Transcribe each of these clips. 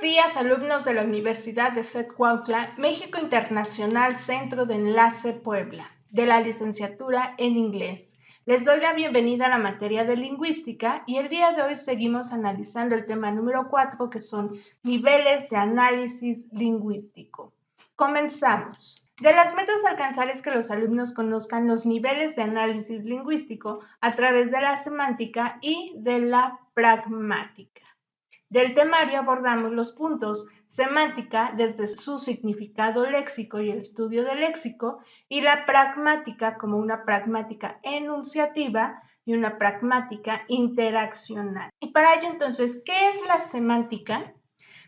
días, alumnos de la Universidad de Cuautla, México Internacional Centro de Enlace Puebla, de la licenciatura en inglés. Les doy la bienvenida a la materia de lingüística y el día de hoy seguimos analizando el tema número 4, que son niveles de análisis lingüístico. Comenzamos. De las metas a alcanzar es que los alumnos conozcan los niveles de análisis lingüístico a través de la semántica y de la pragmática. Del temario abordamos los puntos semántica desde su significado léxico y el estudio del léxico, y la pragmática como una pragmática enunciativa y una pragmática interaccional. Y para ello entonces, ¿qué es la semántica?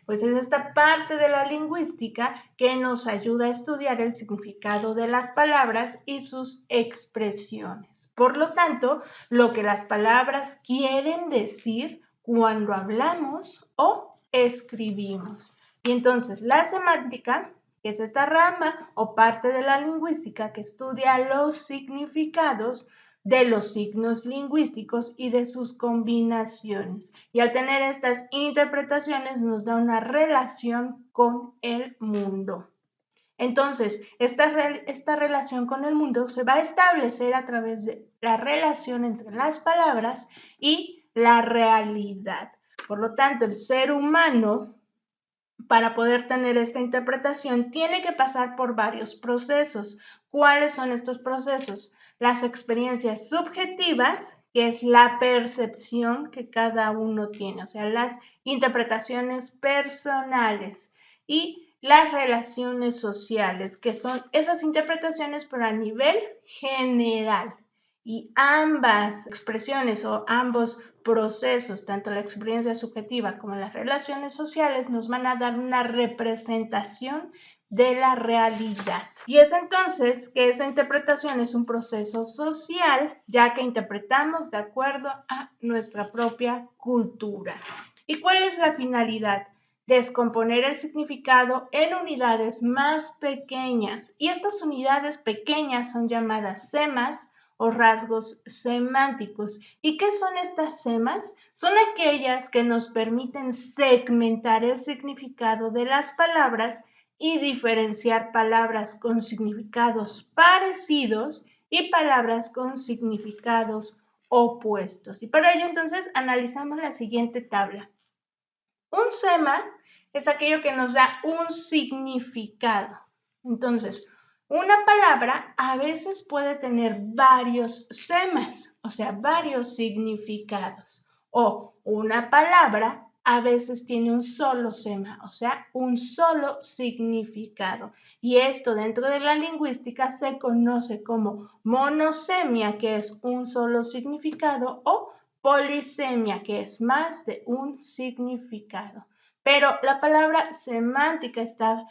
Pues es esta parte de la lingüística que nos ayuda a estudiar el significado de las palabras y sus expresiones. Por lo tanto, lo que las palabras quieren decir cuando hablamos o escribimos. Y entonces la semántica, que es esta rama o parte de la lingüística que estudia los significados de los signos lingüísticos y de sus combinaciones. Y al tener estas interpretaciones nos da una relación con el mundo. Entonces, esta relación con el mundo se va a establecer a través de la relación entre las palabras y la realidad. Por lo tanto, el ser humano, para poder tener esta interpretación, tiene que pasar por varios procesos. ¿Cuáles son estos procesos? Las experiencias subjetivas, que es la percepción que cada uno tiene, o sea, las interpretaciones personales, y las relaciones sociales, que son esas interpretaciones pero a nivel general. Y ambas expresiones o ambos procesos, tanto la experiencia subjetiva como las relaciones sociales, nos van a dar una representación de la realidad. Y es entonces que esa interpretación es un proceso social, ya que interpretamos de acuerdo a nuestra propia cultura. ¿Y cuál es la finalidad? Descomponer el significado en unidades más pequeñas. Y estas unidades pequeñas son llamadas semas o rasgos semánticos. ¿Y qué son estas semas? Son aquellas que nos permiten segmentar el significado de las palabras y diferenciar palabras con significados parecidos y palabras con significados opuestos. Y para ello entonces analizamos la siguiente tabla. Un sema es aquello que nos da un significado. Entonces, una palabra a veces puede tener varios semas, o sea, varios significados. O una palabra a veces tiene un solo sema, o sea, un solo significado. Y esto dentro de la lingüística se conoce como monosemia, que es un solo significado, o polisemia, que es más de un significado. Pero la palabra semántica está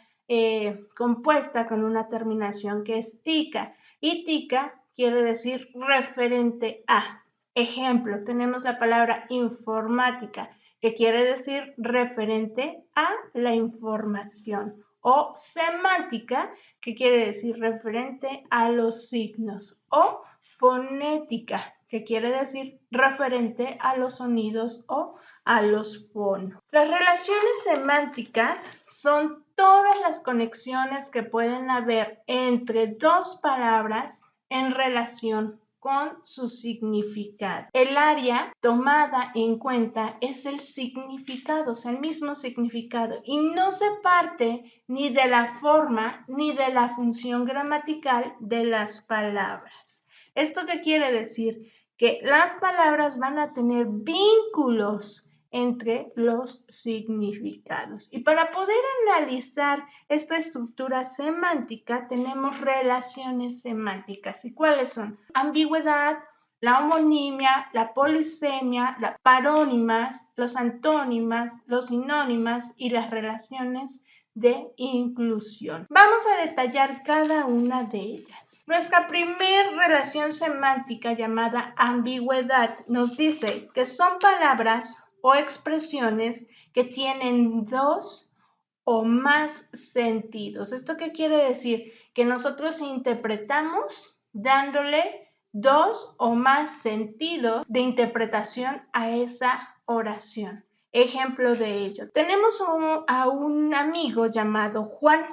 compuesta con una terminación que es tica, y tica quiere decir referente a. Ejemplo, tenemos la palabra informática, que quiere decir referente a la información, o semántica, que quiere decir referente a los signos, o fonética, que quiere decir referente a los sonidos o a los fonos. Las relaciones semánticas son todas las conexiones que pueden haber entre dos palabras en relación con su significado. El área tomada en cuenta es el significado, o sea, el mismo significado, y no se parte ni de la forma ni de la función gramatical de las palabras. ¿Esto qué quiere decir? Que las palabras van a tener vínculos entre los significados. Y para poder analizar esta estructura semántica, tenemos relaciones semánticas. ¿Y cuáles son? Ambigüedad, la homonimia, la polisemia, las parónimas, los antónimas, los sinónimas y las relaciones de inclusión. Vamos a detallar cada una de ellas. Nuestra primera relación semántica, llamada ambigüedad, nos dice que son palabras o expresiones que tienen dos o más sentidos. ¿Esto qué quiere decir? Que nosotros interpretamos dándole dos o más sentidos de interpretación a esa oración. Ejemplo de ello. Tenemos a un amigo llamado Juan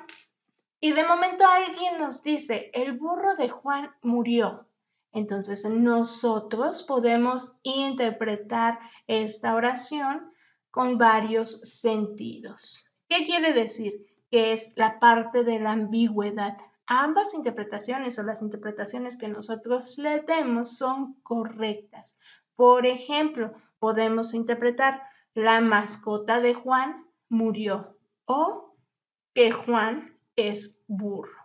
y de momento alguien nos dice, el burro de Juan murió. Entonces nosotros podemos interpretar esta oración con varios sentidos. ¿Qué quiere decir? Que es la parte de la ambigüedad. Ambas interpretaciones o las interpretaciones que nosotros le demos son correctas. Por ejemplo, podemos interpretar la mascota de Juan murió o que Juan es burro.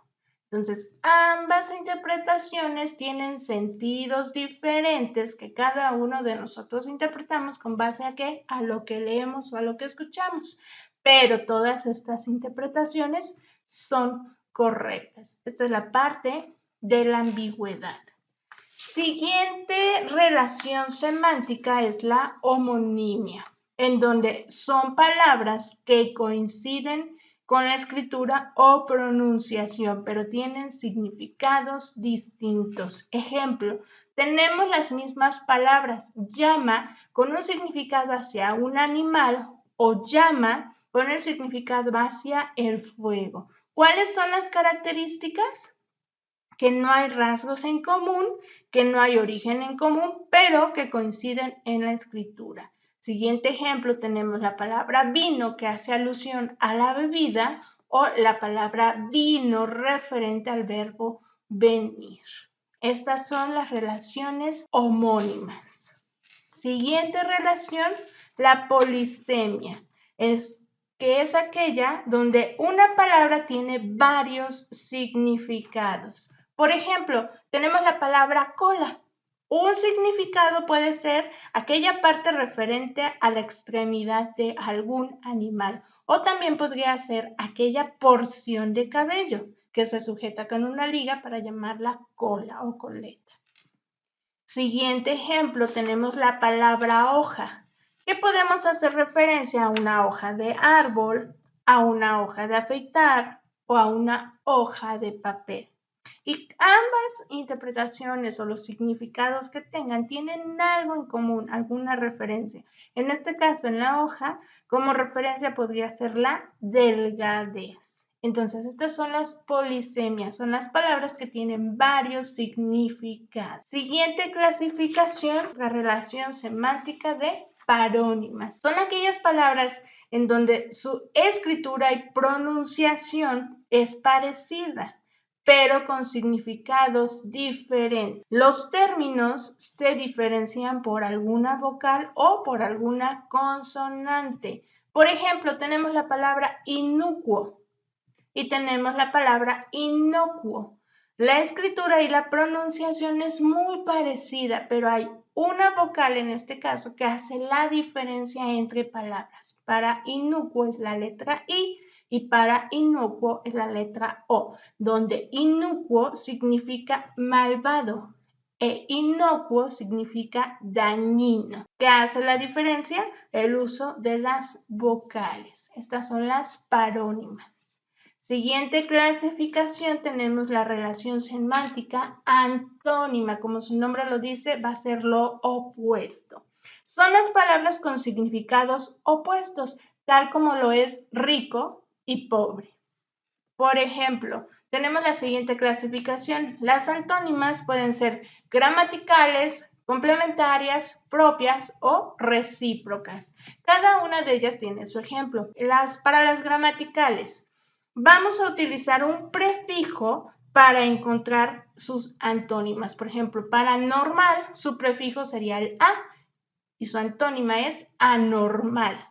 Entonces, ambas interpretaciones tienen sentidos diferentes que cada uno de nosotros interpretamos con base a qué, a lo que leemos o a lo que escuchamos. Pero todas estas interpretaciones son correctas. Esta es la parte de la ambigüedad. Siguiente relación semántica es la homonimia, en donde son palabras que coinciden con la escritura o pronunciación, pero tienen significados distintos. Ejemplo, tenemos las mismas palabras llama con un significado hacia un animal o llama con el significado hacia el fuego. ¿Cuáles son las características? Que no hay rasgos en común, que no hay origen en común, pero que coinciden en la escritura. Siguiente ejemplo, tenemos la palabra vino que hace alusión a la bebida o la palabra vino referente al verbo venir. Estas son las relaciones homónimas. Siguiente relación, la polisemia. Que es aquella donde una palabra tiene varios significados. Por ejemplo, tenemos la palabra cola. Un significado puede ser aquella parte referente a la extremidad de algún animal o también podría ser aquella porción de cabello que se sujeta con una liga para llamarla cola o coleta. Siguiente ejemplo, tenemos la palabra hoja, que podemos hacer referencia a una hoja de árbol, a una hoja de afeitar o a una hoja de papel. Y ambas interpretaciones o los significados que tengan tienen algo en común, alguna referencia. En este caso, en la hoja, como referencia podría ser la delgadez. Entonces, estas son las polisemias, son las palabras que tienen varios significados. Siguiente clasificación, la relación semántica de parónimas. Son aquellas palabras en donde su escritura y pronunciación es parecida, pero con significados diferentes. Los términos se diferencian por alguna vocal o por alguna consonante. Por ejemplo, tenemos la palabra inocuo y tenemos la palabra inocuo. La escritura y la pronunciación es muy parecida, pero hay una vocal en este caso que hace la diferencia entre palabras. Para inocuo es la letra I y para inocuo es la letra O, donde inocuo significa malvado e inocuo significa dañino. ¿Qué hace la diferencia? El uso de las vocales. Estas son las parónimas. Siguiente clasificación tenemos la relación semántica antónima. Como su nombre lo dice, va a ser lo opuesto. Son las palabras con significados opuestos, tal como lo es rico y pobre. Por ejemplo, tenemos la siguiente clasificación. Las antónimas pueden ser gramaticales, complementarias, propias o recíprocas. Cada una de ellas tiene su ejemplo. Para las gramaticales, vamos a utilizar un prefijo para encontrar sus antónimas. Por ejemplo, para normal, su prefijo sería el a y su antónima es anormal.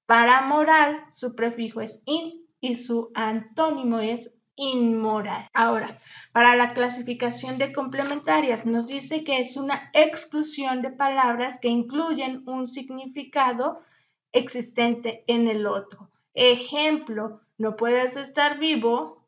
Para moral, su prefijo es in y su antónimo es inmoral. Ahora, para la clasificación de complementarias, nos dice que es una exclusión de palabras que incluyen un significado existente en el otro. Ejemplo, no puedes estar vivo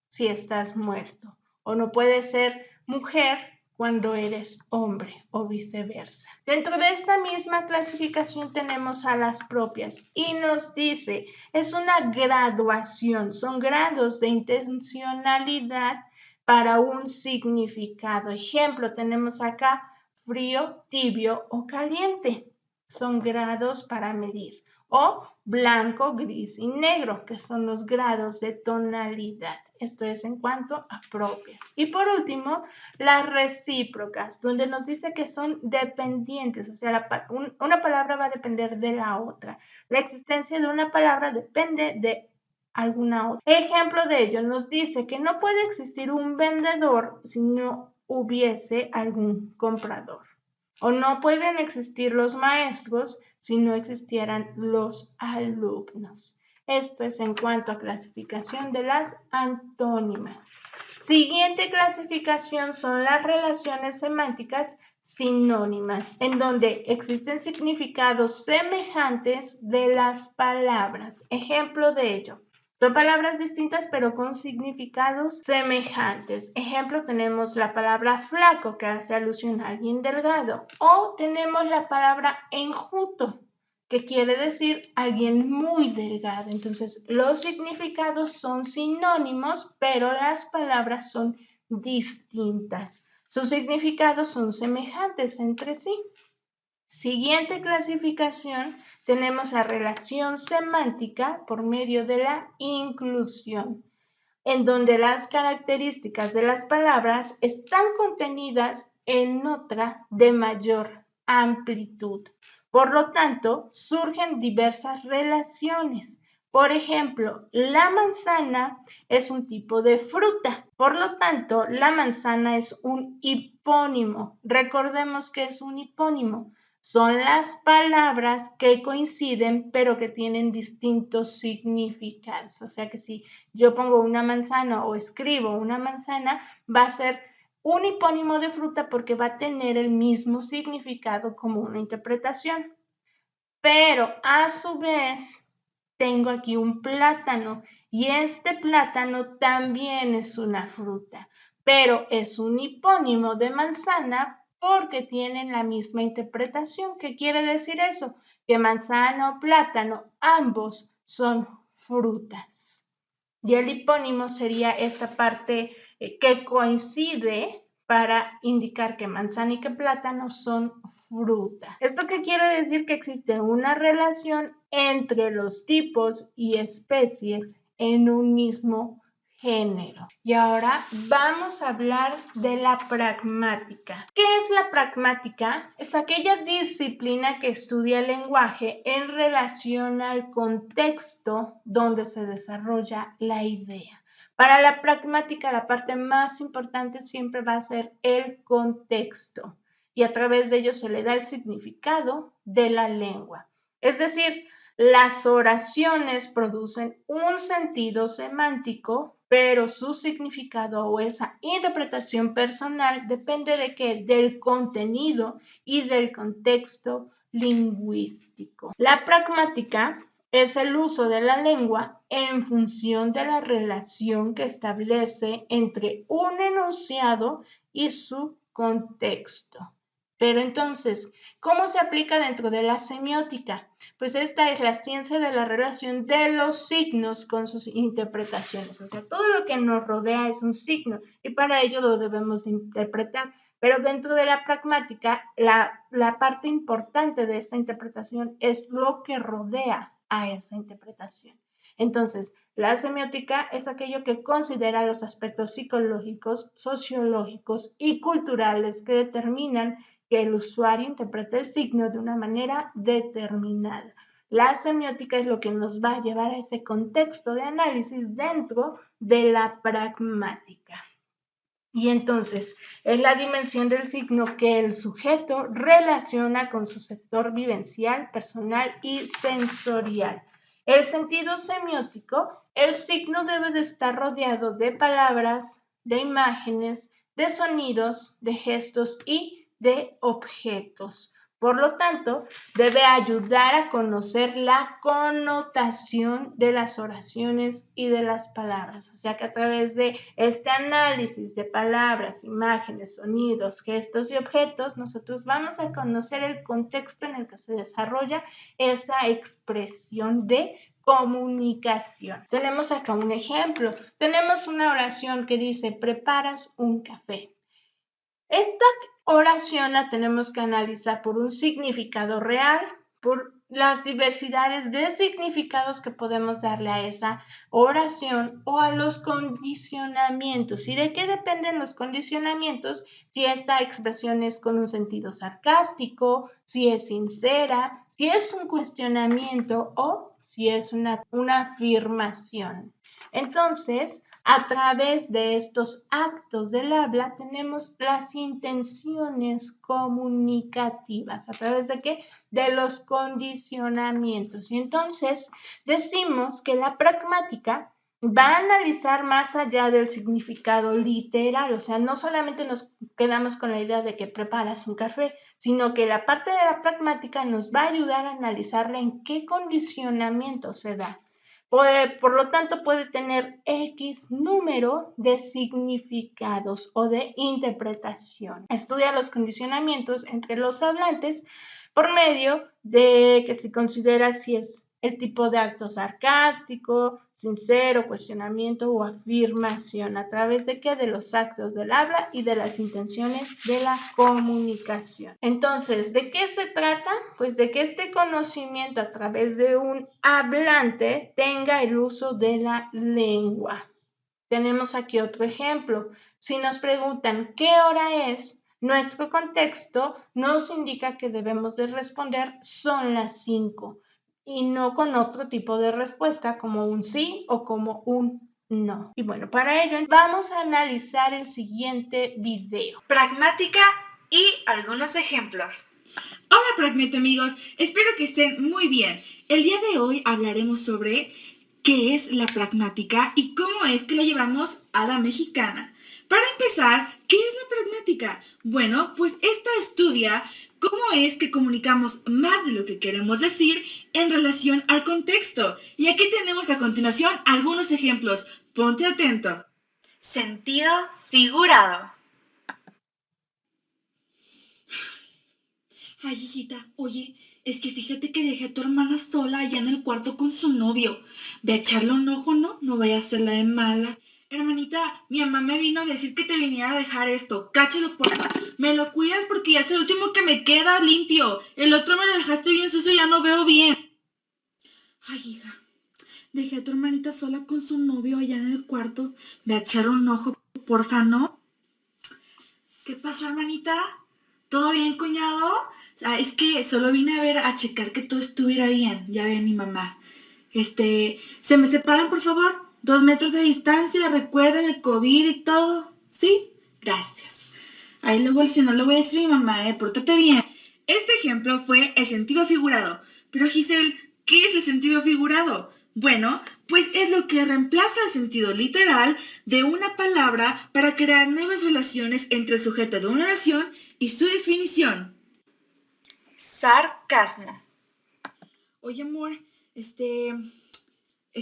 si estás muerto. O no puedes ser mujer cuando eres hombre o viceversa. Dentro de esta misma clasificación tenemos a las propias y nos dice, es una graduación, son grados de intencionalidad para un significado. Ejemplo, tenemos acá frío, tibio o caliente. Son grados para medir. o blanco, gris y negro, que son los grados de tonalidad. Esto es en cuanto a propias. Y por último, las recíprocas, donde nos dice que son dependientes, o sea, una palabra va a depender de la otra. La existencia de una palabra depende de alguna otra. Ejemplo de ello nos dice que no puede existir un vendedor si no hubiese algún comprador. O no pueden existir los maestros si no existieran los alumnos. Esto es en cuanto a clasificación de las antónimas. Siguiente clasificación son las relaciones semánticas sinónimas, en donde existen significados semejantes de las palabras. Ejemplo de ello. Son palabras distintas pero con significados semejantes. Ejemplo, tenemos la palabra flaco que hace alusión a alguien delgado, o tenemos la palabra enjuto que quiere decir alguien muy delgado. Entonces, los significados son sinónimos, pero las palabras son distintas. Sus significados son semejantes entre sí. Siguiente clasificación, tenemos la relación semántica por medio de la inclusión, en donde las características de las palabras están contenidas en otra de mayor amplitud. Por lo tanto, surgen diversas relaciones. Por ejemplo, la manzana es un tipo de fruta. Por lo tanto, la manzana es un hipónimo. Recordemos que es un hipónimo. Son las palabras que coinciden pero que tienen distintos significados. O sea que si yo pongo una manzana o escribo una manzana, va a ser un hipónimo de fruta porque va a tener el mismo significado como una interpretación. Pero a su vez, tengo aquí un plátano y este plátano también es una fruta, pero es un hipónimo de manzana porque tienen la misma interpretación. ¿Qué quiere decir eso? Que manzana o plátano, ambos son frutas. Y el hipónimo sería esta parte que coincide para indicar que manzana y que plátano son frutas. ¿Esto qué quiere decir? Que existe una relación entre los tipos y especies en un mismo género. Y ahora vamos a hablar de la pragmática. ¿Qué es la pragmática? Es aquella disciplina que estudia el lenguaje en relación al contexto donde se desarrolla la idea. Para la pragmática, la parte más importante siempre va a ser el contexto y a través de ello se le da el significado de la lengua. Es decir, las oraciones producen un sentido semántico, pero su significado o esa interpretación personal depende de qué? Del contenido y del contexto lingüístico. La pragmática es el uso de la lengua en función de la relación que establece entre un enunciado y su contexto. Pero entonces, ¿cómo se aplica dentro de la semiótica? Pues esta es la ciencia de la relación de los signos con sus interpretaciones. O sea, todo lo que nos rodea es un signo y para ello lo debemos interpretar. Pero dentro de la pragmática, la parte importante de esta interpretación es lo que rodea a esa interpretación. Entonces, la semiótica es aquello que considera los aspectos psicológicos, sociológicos y culturales que determinan que el usuario interprete el signo de una manera determinada. La semiótica es lo que nos va a llevar a ese contexto de análisis dentro de la pragmática. Y entonces es la dimensión del signo que el sujeto relaciona con su sector vivencial, personal y sensorial. El sentido semiótico, el signo debe de estar rodeado de palabras, de imágenes, de sonidos, de gestos y de objetos. Por lo tanto, debe ayudar a conocer la connotación de las oraciones y de las palabras. O sea que a través de este análisis de palabras, imágenes, sonidos, gestos y objetos, nosotros vamos a conocer el contexto en el que se desarrolla esa expresión de comunicación. Tenemos acá un ejemplo. Tenemos una oración que dice, preparas un café. Esta oración la tenemos que analizar por un significado real, por las diversidades de significados que podemos darle a esa oración o a los condicionamientos. ¿Y de qué dependen los condicionamientos? Si esta expresión es con un sentido sarcástico, si es sincera, si es un cuestionamiento o si es una afirmación. Entonces, a través de estos actos del habla tenemos las intenciones comunicativas. ¿A través de qué? De los condicionamientos. Y entonces decimos que la pragmática va a analizar más allá del significado literal, o sea, no solamente nos quedamos con la idea de que preparas un café, sino que la parte de la pragmática nos va a ayudar a analizarla en qué condicionamiento se da. Por lo tanto, puede tener X número de significados o de interpretación. Estudia los condicionamientos entre los hablantes por medio de que se considera si es el tipo de acto sarcástico, sincero, cuestionamiento o afirmación. ¿A través de qué? De los actos del habla y de las intenciones de la comunicación. Entonces, ¿de qué se trata? Pues de que este conocimiento a través de un hablante tenga el uso de la lengua. Tenemos aquí otro ejemplo. Si nos preguntan qué hora es, nuestro contexto nos indica que debemos de responder son las 5 y no con otro tipo de respuesta como un sí o como un no. Y bueno, para ello vamos a analizar el siguiente video. Pragmática y algunos ejemplos. Hola Pragmeta amigos, espero que estén muy bien. El día de hoy hablaremos sobre qué es la pragmática y cómo es que la llevamos a la mexicana. Para empezar, ¿qué es la pragmática? Bueno, pues esta estudia cómo es que comunicamos más de lo que queremos decir en relación al contexto. Y aquí tenemos a continuación algunos ejemplos. Ponte atento. Sentido figurado. Ay, hijita, oye, es que fíjate que dejé a tu hermana sola allá en el cuarto con su novio. Ve a echarle un ojo, ¿no? No vaya a hacerla de mala. Hermanita, mi mamá me vino a decir que te viniera a dejar esto. Cáchalo, porfa. Me lo cuidas porque ya es el último que me queda limpio. El otro me lo dejaste bien sucio y ya no veo bien. Ay, hija, dejé a tu hermanita sola con su novio allá en el cuarto. Ve a echarle un ojo, porfa, ¿no? ¿Qué pasó, hermanita? ¿Todo bien, cuñado? Es que solo vine a ver, a checar que todo estuviera bien. Ya ve mi mamá. ¿Se me separan, por favor? 2 metros de distancia, recuerden el COVID y todo. ¿Sí? Gracias. Ahí luego, si no le voy a decir a mi mamá, pórtate bien. Este ejemplo fue el sentido figurado. Pero Giselle, ¿qué es el sentido figurado? Bueno, pues es lo que reemplaza el sentido literal de una palabra para crear nuevas relaciones entre el sujeto de una oración y su definición. Sarcasmo. Oye, amor, es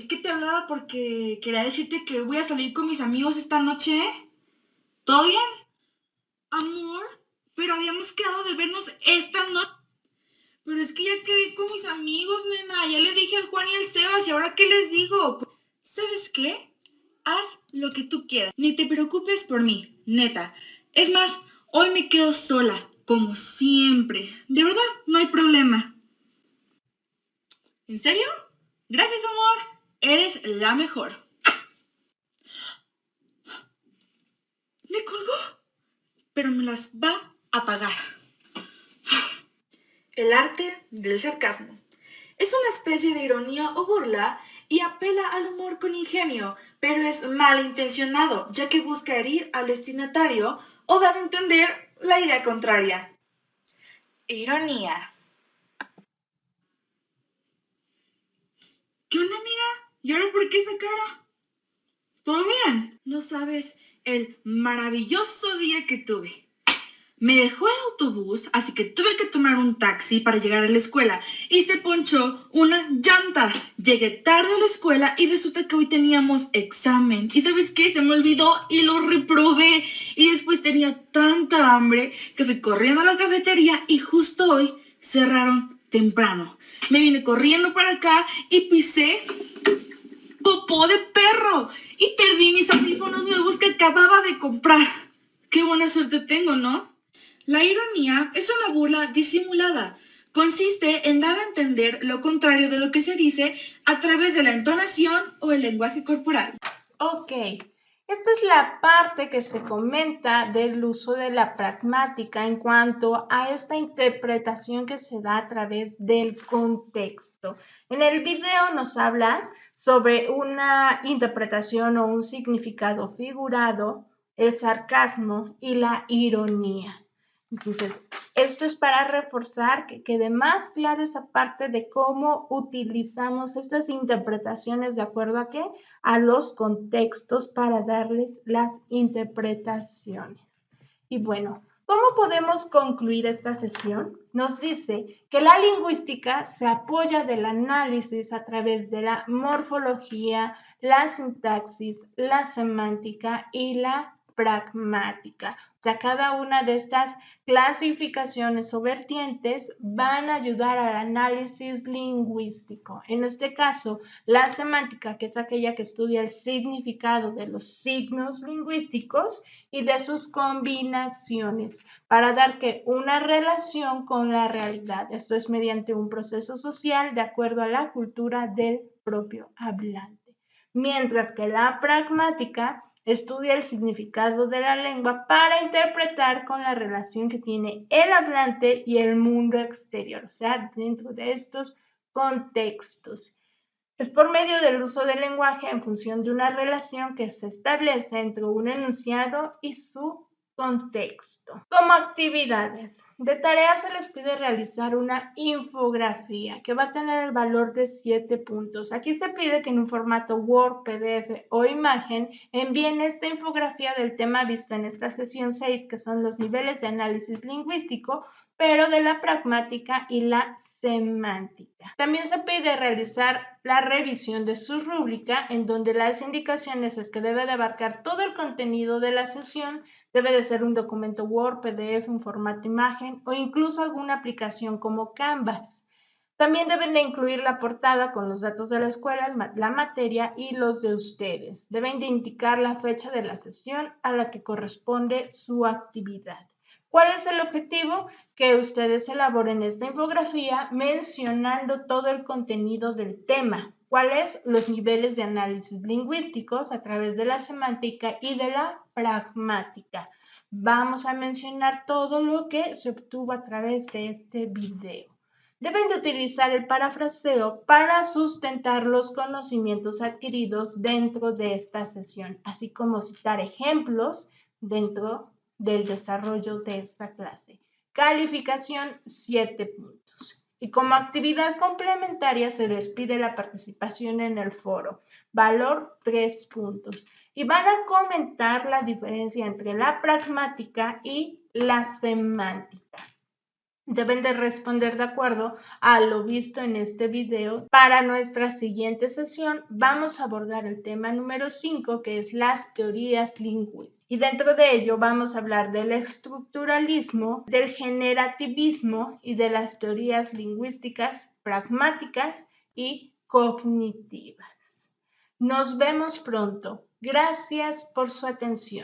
que te hablaba porque quería decirte que voy a salir con mis amigos esta noche. ¿Todo bien? Amor, pero habíamos quedado de vernos esta noche. Pero es que ya quedé con mis amigos, nena. Ya le dije al Juan y al Sebas, ¿y ahora qué les digo? ¿Sabes qué? Haz lo que tú quieras. Ni te preocupes por mí, neta. Es más, hoy me quedo sola, como siempre. De verdad, no hay problema. ¿En serio? Gracias, amor. Eres la mejor. Me colgó, pero me las va a pagar. El arte del sarcasmo. Es una especie de ironía o burla y apela al humor con ingenio, pero es malintencionado, ya que busca herir al destinatario o dar a entender la idea contraria. Ironía. ¿Qué onda, amiga? ¿Y ahora por qué esa cara? ¿Todo bien? No sabes el maravilloso día que tuve. Me dejó el autobús, así que tuve que tomar un taxi para llegar a la escuela y se ponchó una llanta. Llegué tarde a la escuela y resulta que hoy teníamos examen. ¿Y sabes qué? Se me olvidó y lo reprobé. Y después tenía tanta hambre que fui corriendo a la cafetería y justo hoy cerraron temprano. Me vine corriendo para acá y pisé popó de perro y perdí mis audífonos nuevos que acababa de comprar. Qué buena suerte tengo, ¿no? La ironía es una burla disimulada. Consiste en dar a entender lo contrario de lo que se dice a través de la entonación o el lenguaje corporal. Ok, esta es la parte que se comenta del uso de la pragmática en cuanto a esta interpretación que se da a través del contexto. En el video nos habla sobre una interpretación o un significado figurado, el sarcasmo y la ironía. Entonces, esto es para reforzar que quede más clara esa parte de cómo utilizamos estas interpretaciones de acuerdo a qué, a los contextos para darles las interpretaciones. Y bueno, ¿cómo podemos concluir esta sesión? Nos dice que la lingüística se apoya del análisis a través de la morfología, la sintaxis, la semántica y la pragmática. O sea, cada una de estas clasificaciones o vertientes van a ayudar al análisis lingüístico. En este caso, la semántica, que es aquella que estudia el significado de los signos lingüísticos y de sus combinaciones para dar que una relación con la realidad. Esto es mediante un proceso social de acuerdo a la cultura del propio hablante. Mientras que la pragmática estudia el significado de la lengua para interpretar con la relación que tiene el hablante y el mundo exterior, o sea, dentro de estos contextos. Es por medio del uso del lenguaje en función de una relación que se establece entre un enunciado y su contexto. Como actividades, de tarea se les pide realizar una infografía que va a tener el valor de 7 puntos. Aquí se pide que en un formato Word, PDF o imagen envíen esta infografía del tema visto en esta sesión 6, que son los niveles de análisis lingüístico, pero de la pragmática y la semántica. También se pide realizar la revisión de su rúbrica, en donde las indicaciones es que debe de abarcar todo el contenido de la sesión, debe de ser un documento Word, PDF, un formato imagen o incluso alguna aplicación como Canvas. También deben de incluir la portada con los datos de la escuela, la materia y los de ustedes. Deben de indicar la fecha de la sesión a la que corresponde su actividad. ¿Cuál es el objetivo? Que ustedes elaboren esta infografía mencionando todo el contenido del tema. ¿Cuáles? Los niveles de análisis lingüísticos a través de la semántica y de la pragmática. Vamos a mencionar todo lo que se obtuvo a través de este video. Deben de utilizar el parafraseo para sustentar los conocimientos adquiridos dentro de esta sesión, así como citar ejemplos dentro del desarrollo de esta clase. Calificación 7 puntos. Y como actividad complementaria se les pide la participación en el foro, valor 3 puntos. Y van a comentar la diferencia entre la pragmática y la semántica. Deben de responder de acuerdo a lo visto en este video. Para nuestra siguiente sesión vamos a abordar el tema número 5, que es las teorías lingüísticas. Y dentro de ello vamos a hablar del estructuralismo, del generativismo y de las teorías lingüísticas pragmáticas y cognitivas. Nos vemos pronto. Gracias por su atención.